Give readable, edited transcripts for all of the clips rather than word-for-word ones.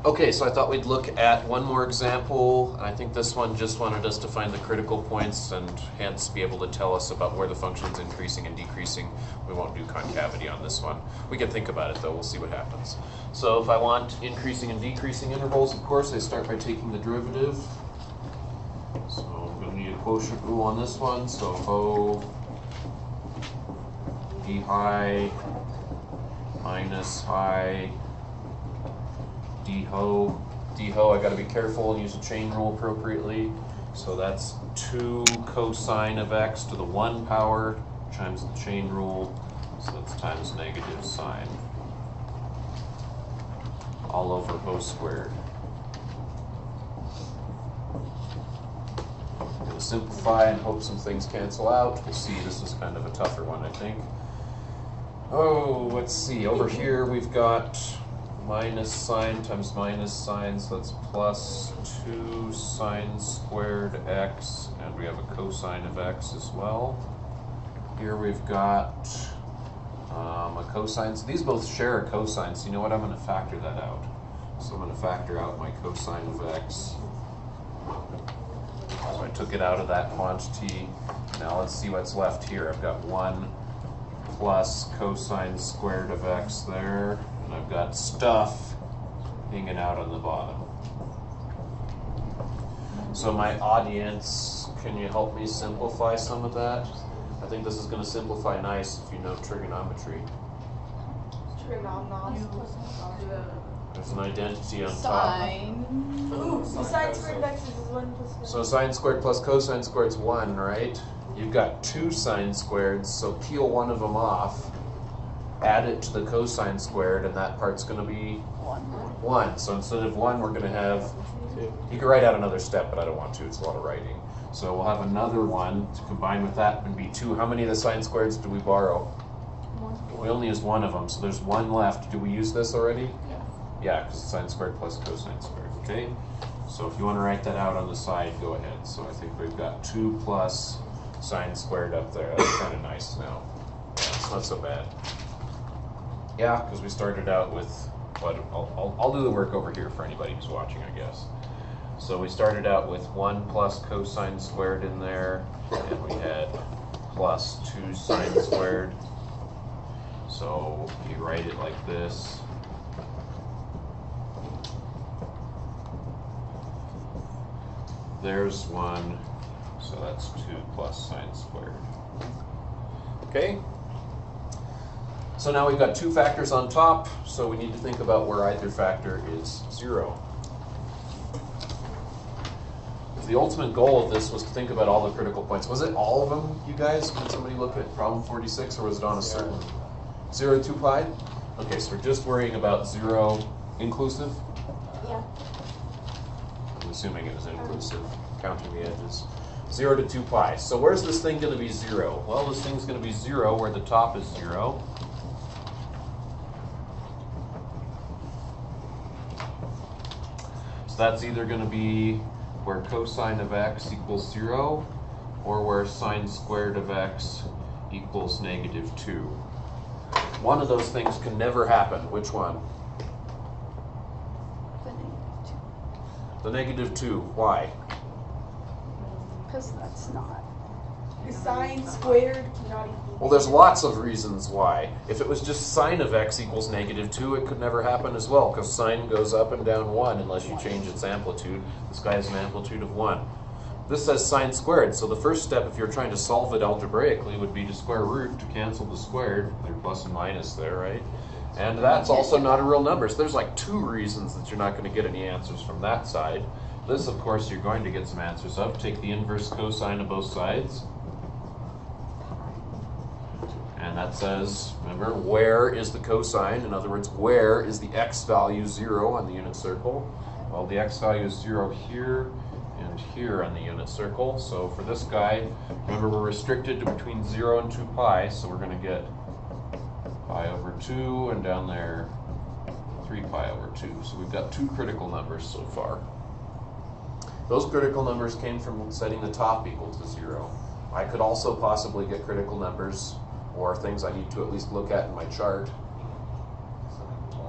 Okay, so I thought we'd look at one more example. I think this one just wanted us to find the critical points and hence be able to tell us about where the function's increasing and decreasing. We won't do concavity on this one. We can think about it though, we'll see what happens. So if I want increasing and decreasing intervals, of course, I start by taking the derivative. So I'm going to need a quotient rule on this one. So O d high minus high d ho. D ho, I got to be careful and use a chain rule appropriately. So that's 2 cosine of x to the 1 power times the chain rule. So that's times negative sine all over ho squared. I'm going to simplify and hope some things cancel out. We'll see, this is kind of a tougher one, I think. Oh, let's see. Over here we've got minus sine times minus sine, so that's plus 2 sine squared x, and we have a cosine of x as well. Here we've got a cosine. So these both share a cosine, so you know what? I'm going to factor that out. So I'm going to factor out my cosine of x. So I took it out of that quantity. Now let's see what's left here. I've got 1 plus cosine squared of x there. And I've got stuff hanging out on the bottom. So my audience, can you help me simplify some of that? I think this is going to simplify nice if you know trigonometry. There's an identity on top. Sine. Ooh, so sine squared of x is 1 plus 1. So sine squared plus cosine squared is 1, right? You've got 2 sine squareds, so peel one of them off. Add it to the cosine squared, and that part's going to be 1. So instead of 1, we're going to have 2. You can write out another step, but I don't want to. It's a lot of writing. So we'll have another 1 to combine with that and be 2. How many of the sine squareds do we borrow? 1. We only used 1 of them, so there's 1 left. Do we use this already? Yeah, because it's sine squared plus cosine squared. Okay. So if you want to write that out on the side, go ahead. So I think we've got 2 plus sine squared up there. That's kind of nice now. Yeah, it's not so bad. Yeah, because we started out with, but I'll do the work over here for anybody who's watching, I guess. So we started out with 1 plus cosine squared in there, and we had plus 2 sine squared. So you write it like this. There's 1, so that's 2 plus sine squared. Okay? So now we've got 2 factors on top, so we need to think about where either factor is 0. The ultimate goal of this was to think about all the critical points. Was it all of them, you guys? Did somebody look at problem 46, or was it on a certain 0 to 2 pi? Okay, so we're just worrying about 0 inclusive? Yeah. I'm assuming it was inclusive, counting the edges. 0 to 2 pi. So where's this thing going to be 0? Well, this thing's going to be 0 where the top is 0. So that's either going to be where cosine of x equals 0 or where sine squared of x equals negative 2. One of those things can never happen. Which one? The negative 2. Why? Because that's not. Because sine squared cannot equal. Well, there's lots of reasons why. If it was just sine of x equals negative 2, it could never happen as well, because sine goes up and down 1 unless you change its amplitude. This guy has an amplitude of 1. This says sine squared, so the first step if you're trying to solve it algebraically would be to square root to cancel the squared. There's plus and minus there, right? And that's also not a real number. So there's like 2 reasons that you're not going to get any answers from that side. This, of course, you're going to get some answers of. Take the inverse cosine of both sides. And that says, remember, where is the cosine? In other words, where is the x value 0 on the unit circle? Well, the x value is 0 here and here on the unit circle. So for this guy, remember, we're restricted to between 0 and 2 pi, so we're going to get pi over 2, and down there 3 pi over 2. So we've got 2 critical numbers so far. Those critical numbers came from setting the top equal to 0. I could also possibly get critical numbers or things I need to at least look at in my chart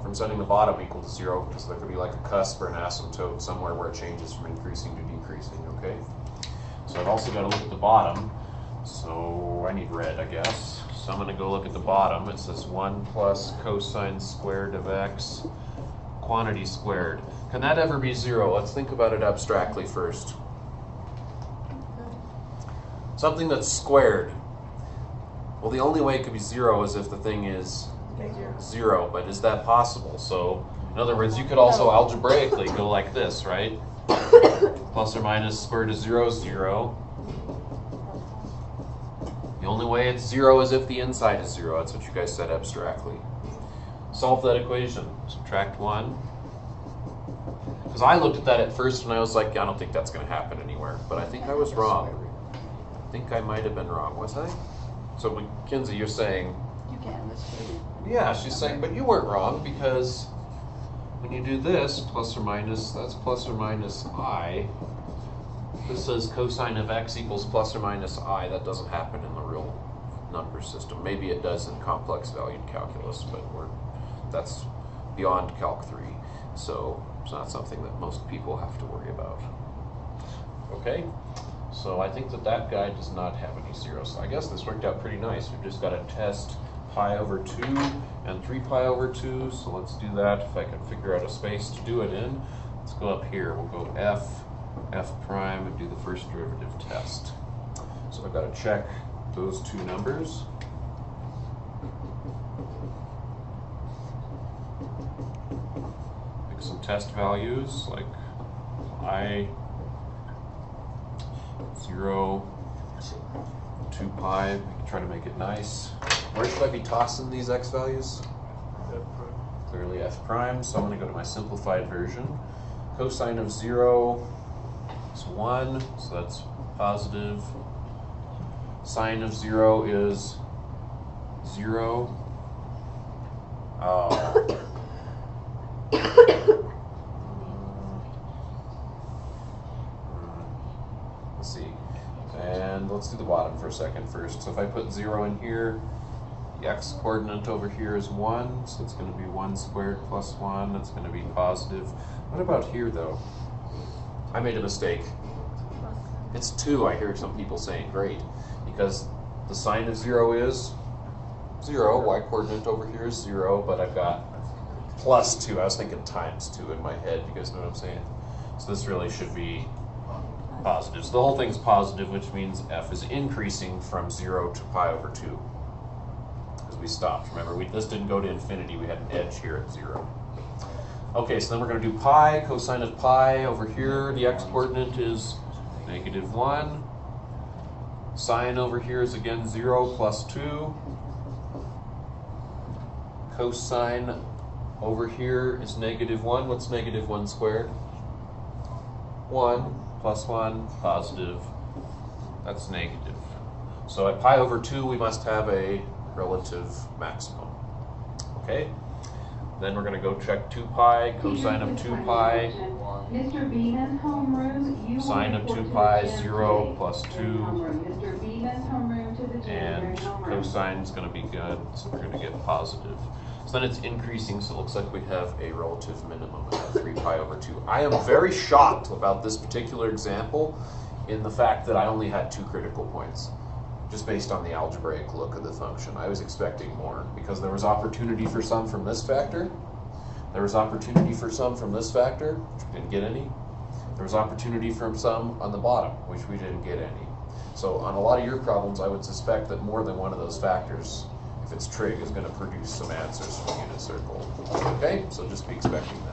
from from setting the bottom equal to 0, because there could be like a cusp or an asymptote somewhere where it changes from increasing to decreasing, okay? So I've also got to look at the bottom. So I need red, I guess. So I'm going to go look at the bottom. It says 1 plus cosine squared of x, quantity squared. Can that ever be 0? Let's think about it abstractly first. Something that's squared. Well, the only way it could be 0 is if the thing is 0, but is that possible? So, in other words, you could also algebraically go like this, right? Plus or minus square root of 0 is 0. The only way it's 0 is if the inside is 0. That's what you guys said abstractly. Solve that equation. Subtract 1. Because I looked at that at first and I was like, I don't think that's going to happen anywhere. But I think I was wrong. I think I might have been wrong, was I? So Mackenzie, you're saying... You can, this way. Yeah, she's saying, but you weren't wrong, because when you do this, plus or minus, that's plus or minus I. This says cosine of x equals plus or minus I. That doesn't happen in the real number system. Maybe it does in complex valued calculus, but that's beyond Calc 3. So it's not something that most people have to worry about. Okay? So I think that guy does not have any zeros. So I guess this worked out pretty nice. We've just got to test pi over 2 and 3 pi over 2. So let's do that. If I can figure out a space to do it in, let's go up here. We'll go f prime, and do the first derivative test. So I've got to check those two numbers. Pick some test values like I 0, 2 pi. We can try to make it nice. Where should I be tossing these x values? Clearly f prime, so I'm going to go to my simplified version. Cosine of 0 is 1, so that's positive. Sine of 0 is 0. Let's see. And let's do the bottom for a second first. So if I put 0 in here, the x coordinate over here is 1, so it's going to be 1 squared plus 1. That's going to be positive. What about here, though? I made a mistake. It's 2, I hear some people saying. Great. Because the sine of 0 is 0. Y coordinate over here is 0, but I've got plus 2. I was thinking times 2 in my head. You guys know what I'm saying? So this really should be positive. So the whole thing's positive, which means f is increasing from 0 to pi over 2. Because we stopped. Remember, this didn't go to infinity. We had an edge here at 0. Okay, so then we're going to do pi. Cosine of pi over here, the x-coordinate is -1. Sine over here is again 0 plus 2. Cosine over here is -1. What's -1 squared? 1 plus 1, positive. That's negative. So at pi over 2, we must have a relative maximum. Okay? Then we're going to go check 2 pi, cosine of 2 pi. Mr. Beeman's homeroom, you Sine of 2 pi, 0 plus 2. Mr. Beeman's homeroom to the And cosine is going to be good, so we're going to get positive. So then it's increasing, so it looks like we have a relative minimum of 3 pi over 2. I am very shocked about this particular example in the fact that I only had 2 critical points, just based on the algebraic look of the function. I was expecting more, because there was opportunity for some from this factor. There was opportunity for some from this factor, which we didn't get any. There was opportunity from some on the bottom, which we didn't get any. So on a lot of your problems, I would suspect that more than one of those factors, if it's trig, is going to produce some answers from the unit circle. Okay, so just be expecting that.